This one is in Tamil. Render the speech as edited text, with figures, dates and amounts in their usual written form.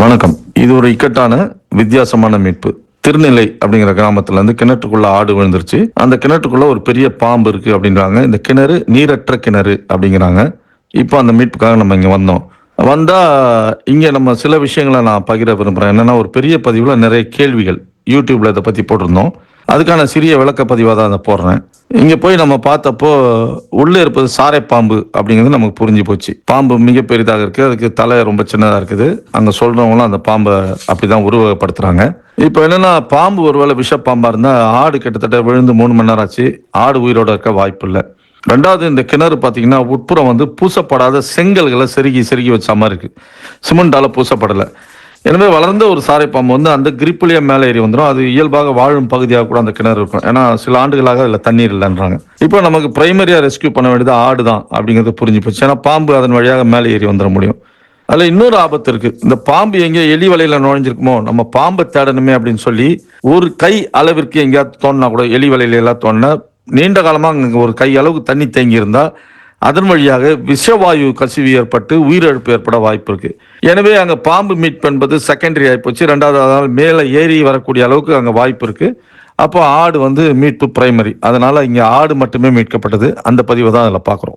வணக்கம். இது ஒரு இக்கட்டான வித்தியாசமான மீட்பு. திருநெல்லை அப்படிங்கிற கிராமத்துல இருந்து கிணற்றுக்குள்ள ஆடு விழுந்துருச்சு. அந்த கிணற்றுக்குள்ள ஒரு பெரிய பாம்பு இருக்கு அப்படின்றாங்க. இந்த கிணறு நீரற்ற கிணறு அப்படிங்கிறாங்க. இப்போ அந்த மீட்புக்காக நம்ம இங்க வந்தோம். வந்தா இங்க நம்ம சில விஷயங்களை நான் பகிர விரும்புறேன். என்னன்னா ஒரு பெரிய பதிவுல நிறைய கேள்விகள் யூடியூப்ல இதை பத்தி போட்டிருந்தோம். அதுக்கான சிறிய விளக்க பதிவாக தான் அதை போடுறேன். இங்க போய் நம்ம பார்த்தப்போ உள்ளே இருப்பது சாரை பாம்பு அப்படிங்கிறது நமக்கு புரிஞ்சு போச்சு. பாம்பு மிக பெரிதாக இருக்கு, அதுக்கு தலை ரொம்ப சின்னதா இருக்குது. அங்க சொல்றவங்களும் அந்த பாம்பை அப்படிதான் உருவகப்படுத்துறாங்க. இப்போ என்னன்னா பாம்பு ஒருவேளை விஷ பாம்பா இருந்தா ஆடு கிட்டத்தட்ட விழுந்து 3 மணி நேரம் ஆச்சு. ஆடு உயிரோட இருக்க வாய்ப்பு இல்லை. ரெண்டாவது, இந்த கிணறு பார்த்தீங்கன்னா உட்புறம் பூசப்படாத செங்கல்களை செருகி செருகி வச்ச மாதிரி இருக்கு. சிமெண்டால பூசப்படலை. எனவே வளர்ந்த ஒரு சாரை பாம்பு அந்த கிரிப்புலயே மேலே ஏறி வந்துடும். அது இயல்பாக வாழும் பகுதியாக கூட அந்த கிணறு இருக்கும். ஏன்னா சில ஆண்டுகளாக அதில் தண்ணீர் இல்லைன்றாங்க. இப்போ நமக்கு பிரைமரியா ரெஸ்கியூ பண்ண வேண்டியது ஆடு தான் அப்படிங்கிறது புரிஞ்சு போச்சு. ஏன்னா பாம்பு அதன் வழியாக மேலே ஏறி வந்துட முடியும். அதுல இன்னொரு ஆபத்து இருக்கு. இந்த பாம்பு எங்கேயோ எலி வலையில நுழைஞ்சிருக்குமோ, நம்ம பாம்பை தேடணுமே அப்படின்னு சொல்லி ஒரு கை அளவிற்கு எங்கேயாவது தோண்டினா கூட, எலி வலையில எல்லாம் தோண்டினா நீண்ட காலமா அங்க ஒரு கை அளவுக்கு தண்ணி தேங்கி இருந்தா அதன் வழியாக விஷவாயு கசிவு ஏற்பட்டு உயிரிழப்பு ஏற்பட வாய்ப்பு இருக்கு. எனவே அங்க பாம்பு மீட்பு என்பது செகண்டரி ஆயிப்போச்சு. ரெண்டாவது, அதனால் மேலே ஏறி வரக்கூடிய அளவுக்கு அங்க வாய்ப்பு இருக்கு. அப்போ ஆடு மீட்பு பிரைமரி. அதனால இங்க ஆடு மட்டுமே மீட்கப்பட்டது. அந்த பதிவை தான் அதில் பார்க்குறோம்.